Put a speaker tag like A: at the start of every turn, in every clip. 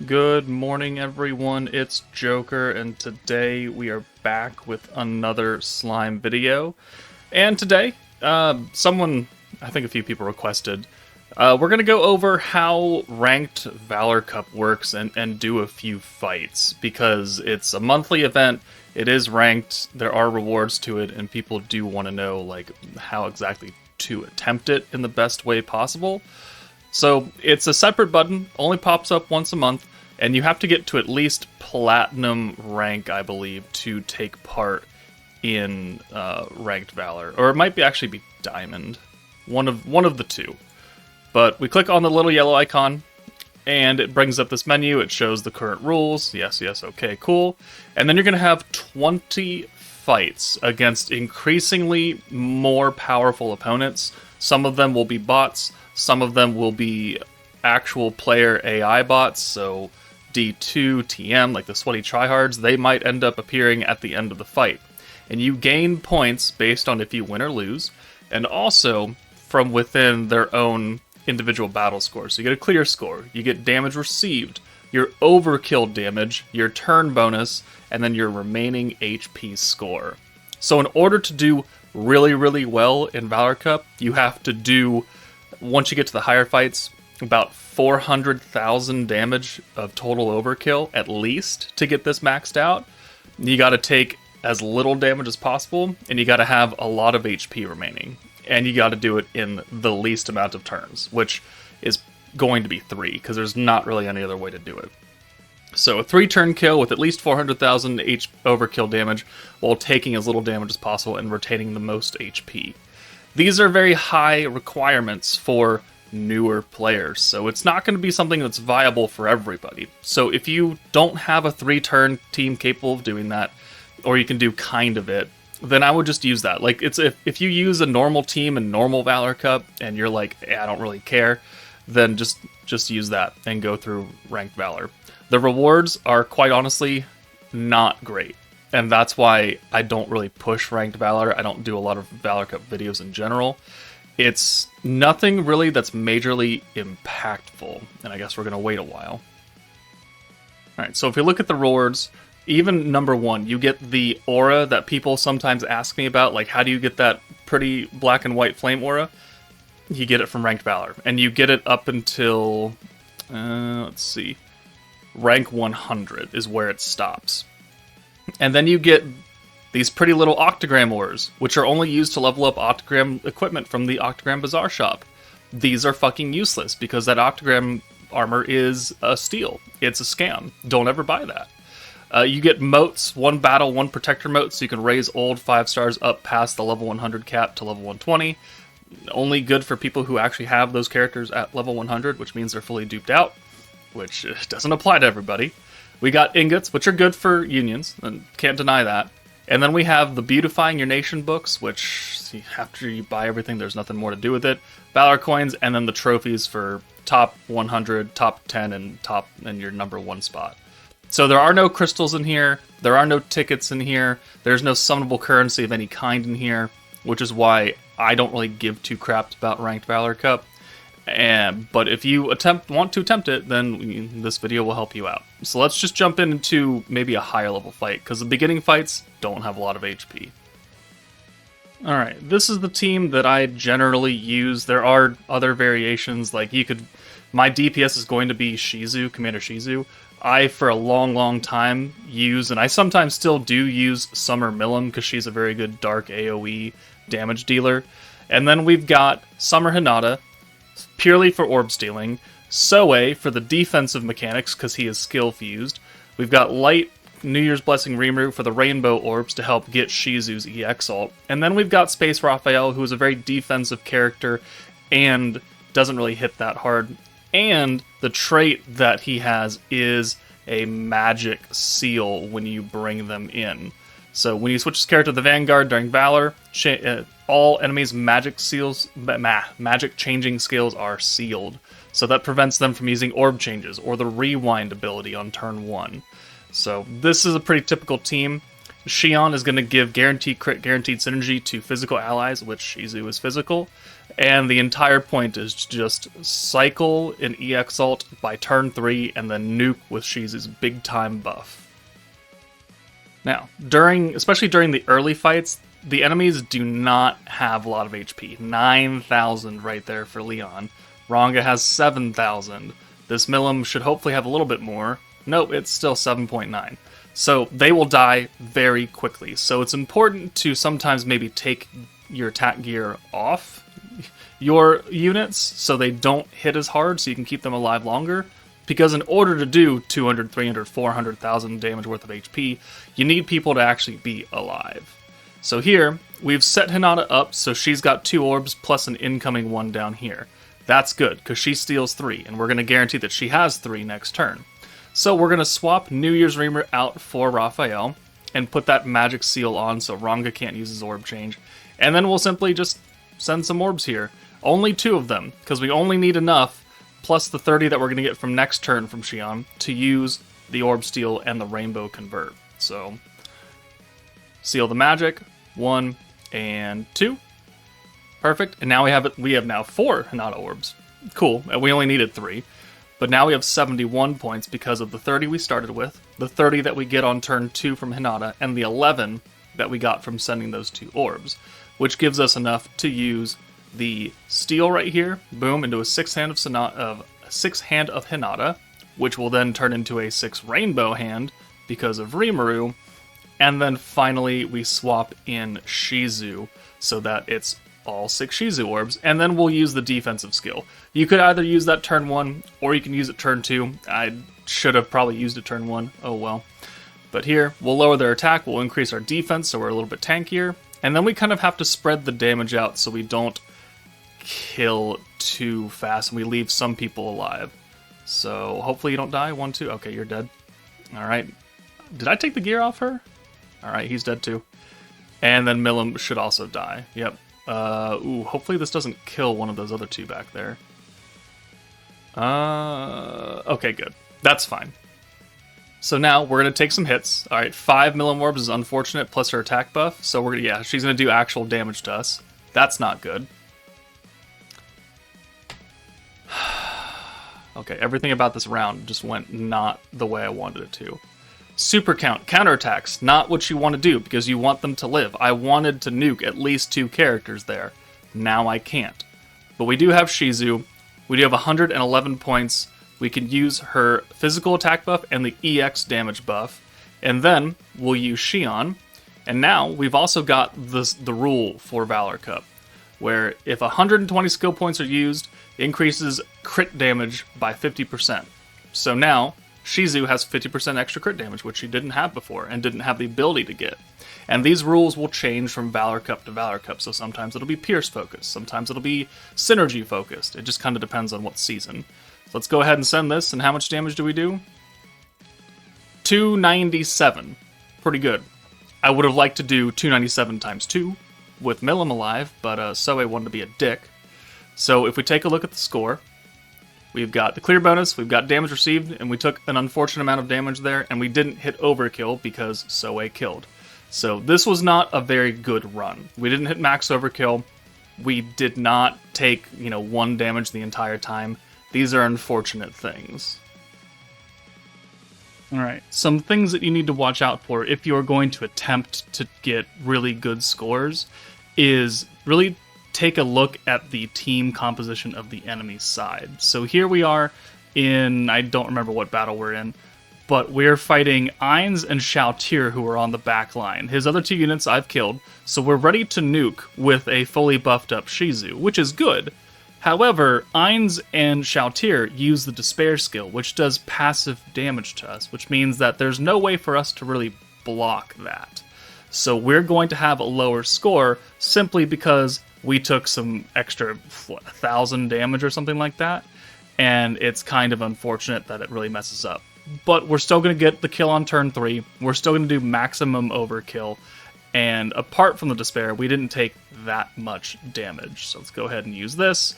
A: Good morning, everyone. It's Joker, and today we are back with another slime video. And today, someone, I think a few people requested, we're going to go over how Ranked Valor Cup works and do a few fights, because it's a monthly event, it is ranked, there are rewards to it, and people do want to know like how exactly to attempt it in the best way possible. So it's a separate button, only pops up once a month, and you have to get to at least Platinum rank, I believe, to take part in Ranked Valor. Or it might actually be Diamond. One of the two. But we click on the little yellow icon, and it brings up this menu. It shows the current rules. Yes, okay, cool. And then you're going to have 20 fights against increasingly more powerful opponents. Some of them will be bots. Some of them will be actual player AI bots, so D2, TM, like the sweaty tryhards, they might end up appearing at the end of the fight. And you gain points based on if you win or lose, and also from within their own individual battle scores. So you get a clear score, you get damage received, your overkill damage, your turn bonus, and then your remaining HP score. So in order to do really well in Valor Cup, you have to do, once you get to the higher fights, about 400,000 damage of total overkill, at least, to get this maxed out. You gotta take as little damage as possible, and you gotta have a lot of HP remaining. And you gotta do it in the least amount of turns, which is going to be 3, because there's not really any other way to do it. So a 3-turn kill with at least 400,000 overkill damage, while taking as little damage as possible and retaining the most HP. These are very high requirements for newer players, so it's not going to be something that's viable for everybody. So if you don't have a 3-turn team capable of doing that, or you can do kind of it, then I would just use that. Like, it's if you use a normal team in normal Valor Cup and you're like, I don't really care, then just use that and go through Ranked Valor. The rewards are, quite honestly, not great. And that's why I don't really push Ranked Valor. I don't do a lot of Valor Cup videos in general. It's nothing really that's majorly impactful. And I guess we're going to wait a while. Alright, so if we look at the rewards, even number 1, you get the aura that people sometimes ask me about. Like, how do you get that pretty black and white flame aura? You get it from Ranked Valor. And you get it up until, let's see, rank 100 is where it stops. And then you get these pretty little octagram ores, which are only used to level up octagram equipment from the Octagram Bazaar shop. These are fucking useless, because that octagram armor is a steal. It's a scam. Don't ever buy that. You get moats, 1 battle, 1 protector moat, so you can raise old 5 stars up past the level 100 cap to level 120. Only good for people who actually have those characters at level 100, which means they're fully duped out, which doesn't apply to everybody. We got ingots, which are good for unions, and can't deny that. And then we have the Beautifying Your Nation books, which, after you buy everything, there's nothing more to do with it. Valor coins, and then the trophies for top 100, top 10, and your number 1 spot. So there are no crystals in here, there are no tickets in here, there's no summonable currency of any kind in here, which is why I don't really give 2 craps about Ranked Valor Cup. But if you want to attempt it, then this video will help you out. So let's just jump into maybe a higher level fight, because the beginning fights don't have a lot of HP. Alright, this is the team that I generally use. There are other variations, like my DPS is going to be Shizu, Commander Shizu. I, for a long time, use, and I sometimes still do use Summer Millum, because she's a very good dark AoE damage dealer. And then we've got Summer Hinata, purely for orb stealing, Soe for the defensive mechanics because he is skill fused. We've got Light New Year's Blessing Rimuru for the rainbow orbs to help get Shizu's EX ult. And then we've got Space Raphael, who is a very defensive character and doesn't really hit that hard. And the trait that he has is a magic seal when you bring them in. So when you switch his character to the Vanguard during Valor, all enemies' magic changing skills are sealed. So that prevents them from using orb changes or the rewind ability on turn 1. So this is a pretty typical team. Xion is going to give guaranteed crit, guaranteed synergy to physical allies, which Shizu is physical. And the entire point is just cycle an EX ult by turn 3 and then nuke with Shizu's big time buff. Now, especially during the early fights, the enemies do not have a lot of HP. 9,000 right there for Leon. Ranga has 7,000. This Milim should hopefully have a little bit more. Nope, it's still 7.9. So they will die very quickly. So it's important to sometimes maybe take your attack gear off your units so they don't hit as hard so you can keep them alive longer. Because in order to do 200, 300, 400,000 damage worth of HP, you need people to actually be alive. So here, we've set Hinata up so she's got 2 orbs plus an incoming 1 down here. That's good, because she steals 3, and we're going to guarantee that she has 3 next turn. So we're going to swap New Year's Reamer out for Raphael, and put that magic seal on so Ranga can't use his orb change. And then we'll simply just send some orbs here. Only 2 of them, because we only need enough, plus the 30 that we're going to get from next turn from Xion, to use the orb steal and the rainbow convert. So, seal the magic, 1 and 2. Perfect. And now we have now 4 Hinata orbs. Cool. And we only needed 3. But now we have 71 points because of the 30 we started with, the 30 that we get on turn 2 from Hinata, and the 11 that we got from sending those 2 orbs, which gives us enough to use the steal right here, boom, into a 6 hand of Hinata, which will then turn into a 6 rainbow hand because of Rimuru, and then finally we swap in Shizu so that it's all 6 Shizu orbs, and then we'll use the defensive skill. You could either use that turn 1, or you can use it turn 2. I should have probably used it turn 1, oh well. But here, we'll lower their attack, we'll increase our defense so we're a little bit tankier, and then we kind of have to spread the damage out so we don't kill too fast and we leave some people alive. So hopefully you don't die. 1, 2. Okay, you're dead. Alright. Did I take the gear off her? Alright, he's dead too. And then Milim should also die. Yep. Hopefully this doesn't kill one of those other 2 back there. Okay, good. That's fine. So now we're going to take some hits. Alright, 5 Milim orbs is unfortunate, plus her attack buff. So we're gonna, she's going to do actual damage to us. That's not good. Okay, everything about this round just went not the way I wanted it to. Super count, counterattacks, not what you want to do because you want them to live. I wanted to nuke at least 2 characters there. Now I can't. But we do have Shizu. We do have 111 points. We can use her physical attack buff and the EX damage buff. And then we'll use Xion. And now we've also got the rule for Valor Cup, where if 120 skill points are used, it increases crit damage by 50%. So now, Shizu has 50% extra crit damage, which she didn't have before, and didn't have the ability to get. And these rules will change from Valor Cup to Valor Cup, so sometimes it'll be Pierce focused, sometimes it'll be Synergy focused. It just kind of depends on what season. So let's go ahead and send this, and how much damage do we do? 297. Pretty good. I would have liked to do 297 times 2, with Milim alive, but Soe wanted to be a dick. So if we take a look at the score, we've got the clear bonus, we've got damage received, and we took an unfortunate amount of damage there, and we didn't hit overkill because Soe killed. So this was not a very good run. We didn't hit max overkill. We did not take, 1 damage the entire time. These are unfortunate things. Alright, some things that you need to watch out for if you're going to attempt to get really good scores is really take a look at the team composition of the enemy side. So here we are in, I don't remember what battle we're in, but we're fighting Ainz and Xiaotir who are on the back line. His other 2 units I've killed, so we're ready to nuke with a fully buffed up Shizu, which is good. However, Ainz and Xiaotir use the Despair skill, which does passive damage to us, which means that there's no way for us to really block that. So we're going to have a lower score simply because we took some extra, 1,000 damage or something like that, and it's kind of unfortunate that it really messes up. But we're still going to get the kill on turn 3, we're still going to do maximum overkill, and apart from the Despair, we didn't take that much damage. So let's go ahead and use this.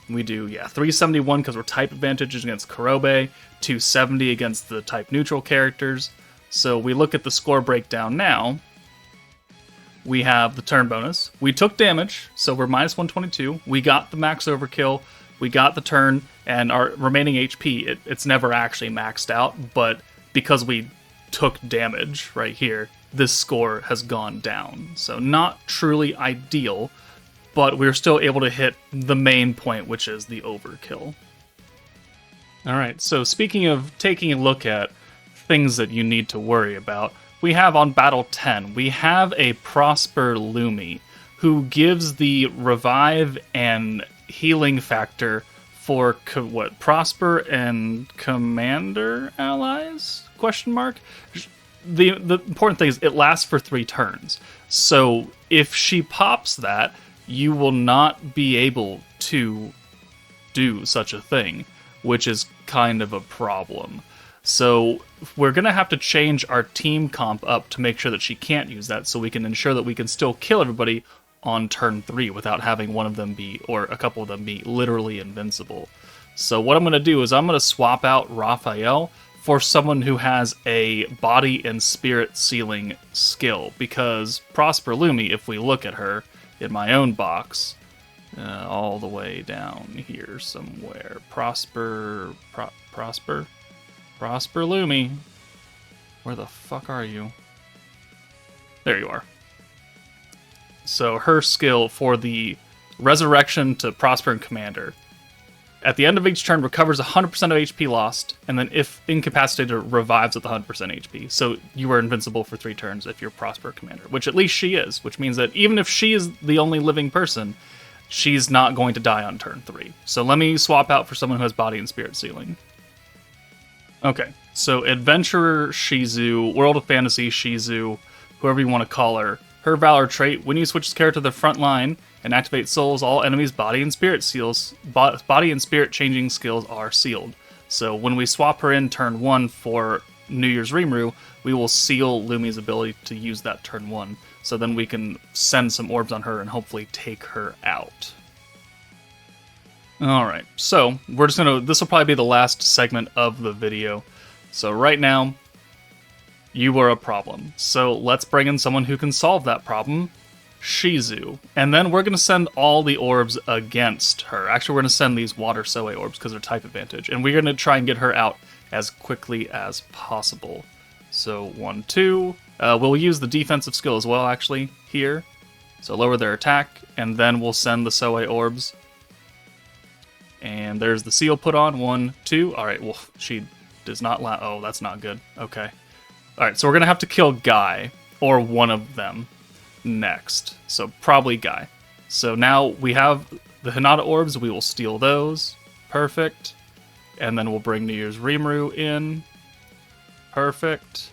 A: We do, 371 because we're type advantages against Kurobe, 270 against the type neutral characters. So we look at the score breakdown now. we have the turn bonus. We took damage, so we're minus 122. We got the max overkill. We got the turn, and our remaining HP, it's never actually maxed out, but because we took damage right here, this score has gone down. So not truly ideal, but we're still able to hit the main point, which is the overkill. Alright, so speaking of taking a look at things that you need to worry about, we have on Battle 10, we have a Prosper Lumi, who gives the revive and healing factor for Prosper and Commander allies? Question mark. The important thing is it lasts for 3 turns. So if she pops that, you will not be able to do such a thing, which is kind of a problem. So we're going to have to change our team comp up to make sure that she can't use that, so we can ensure that we can still kill everybody on turn 3 without having one of them be, or a couple of them be, literally invincible. So what I'm going to do is I'm going to swap out Raphael for someone who has a body and spirit sealing skill, because Prosper Lumi, if we look at her in my own box, all the way down here somewhere, Prosper Lumi, where the fuck are you? There you are. So her skill for the Resurrection to Prosper and Commander, at the end of each turn, recovers 100% of HP lost, and then if incapacitated, revives at the 100% HP. So you are invincible for 3 turns if you're Prosper Commander, which at least she is, which means that even if she is the only living person, she's not going to die on turn 3. So let me swap out for someone who has body and spirit sealing. Okay, so Adventurer Shizu, World of Fantasy Shizu, whoever you want to call her, her Valor trait, when you switch this character to the front line and activate souls, all enemies' body and spirit changing skills are sealed. So when we swap her in turn 1 for New Year's Rimuru, we will seal Lumi's ability to use that turn 1. So then we can send some orbs on her and hopefully take her out. Alright, so we're just gonna, this will probably be the last segment of the video. So right now, you were a problem. So let's bring in someone who can solve that problem, Shizu. And then we're going to send all the orbs against her. Actually, we're going to send these Water Soe orbs because they're type advantage. And we're going to try and get her out as quickly as possible. So 1, 2. We'll use the defensive skill as well, actually, here. So lower their attack, and then we'll send the Soe orbs. And there's the seal put on. 1, 2. Alright, well, she does not oh, that's not good. Okay. Alright, so we're going to have to kill Guy, or one of them, next. So probably Guy. So now we have the Hinata orbs, we will steal those. Perfect. And then we'll bring New Year's Rimuru in. Perfect.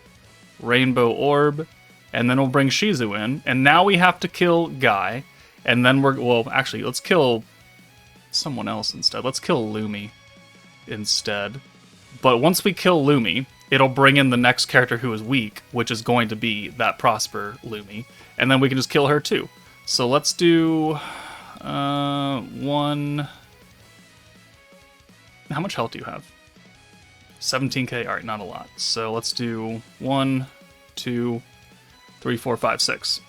A: Rainbow Orb. And then we'll bring Shizu in. And now we have to kill Guy. And then well, actually, let's kill someone else instead. Let's kill Lumi instead. But once we kill Lumi, it'll bring in the next character who is weak, which is going to be that Prosper Lumi. And then we can just kill her too. So let's do 1... How much health do you have? 17k? Alright, not a lot. So let's do 1, 2, 3, 4, 5, 6.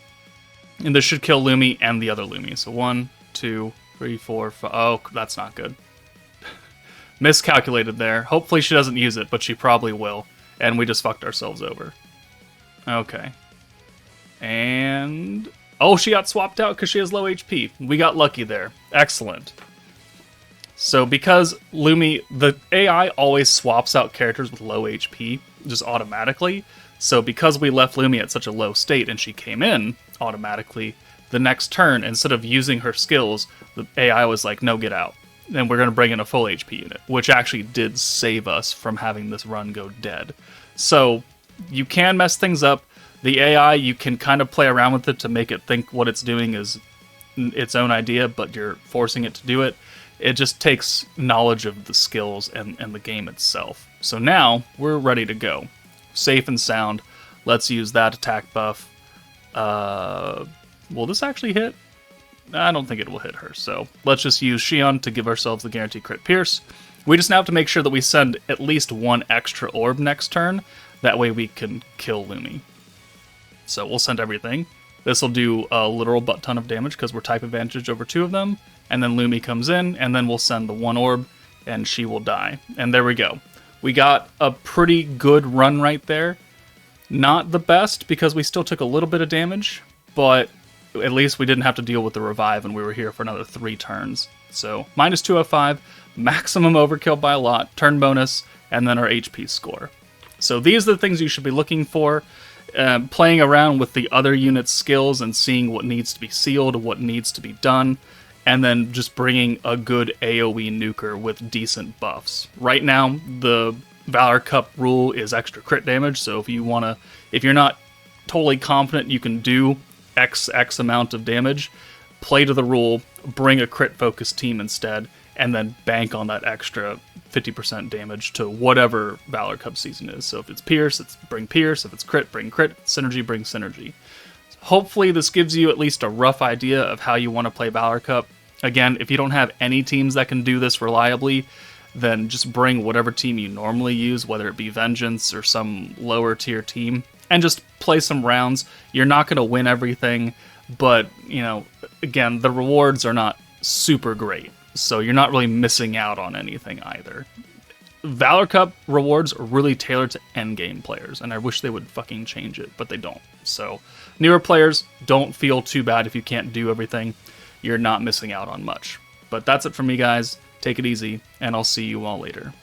A: And this should kill Lumi and the other Lumi. So 1, 2, 3, 4, 5... Oh, that's not good. Miscalculated there. Hopefully she doesn't use it, but she probably will. And we just fucked ourselves over. Okay. And... Oh, she got swapped out because she has low HP. We got lucky there. Excellent. So because Lumi... The AI always swaps out characters with low HP, just automatically. So because we left Lumi at such a low state and she came in automatically, the next turn, instead of using her skills, the AI was like, no, get out. And we're going to bring in a full HP unit, which actually did save us from having this run go dead. So you can mess things up. The AI, you can kind of play around with it to make it think what it's doing is its own idea, but you're forcing it to do it. It just takes knowledge of the skills and the game itself. So now we're ready to go. Safe and sound. Let's use that attack buff. Will this actually hit? I don't think it will hit her, so let's just use Shion to give ourselves the guaranteed crit pierce. We just now have to make sure that we send at least 1 extra orb next turn. That way we can kill Lumi. So we'll send everything. This will do a literal butt ton of damage because we're type advantage over 2 of them. And then Lumi comes in, and then we'll send the 1 orb, and she will die. And there we go. We got a pretty good run right there. Not the best, because we still took a little bit of damage, but at least we didn't have to deal with the revive, and we were here for another 3 turns. So, minus 205, maximum overkill by a lot, turn bonus, and then our HP score. So these are the things you should be looking for. Playing around with the other unit's skills and seeing what needs to be sealed, what needs to be done, and then just bringing a good AoE nuker with decent buffs. Right now, the Valor Cup rule is extra crit damage, so if you're not totally confident you can do X amount of damage, play to the rule, bring a crit focused team instead, and then bank on that extra 50% damage to whatever Valor Cup season is. So if it's Pierce, bring Pierce. If it's crit, bring crit. Synergy, bring synergy. Hopefully this gives you at least a rough idea of how you want to play Valor Cup. Again, if you don't have any teams that can do this reliably, then just bring whatever team you normally use, whether it be Vengeance or some lower tier team, and just play some rounds. You're not going to win everything, but, again, the rewards are not super great, so you're not really missing out on anything either. Valor Cup rewards are really tailored to endgame players, and I wish they would fucking change it, but they don't. So, newer players, don't feel too bad if you can't do everything. You're not missing out on much. But that's it from me, guys. Take it easy, and I'll see you all later.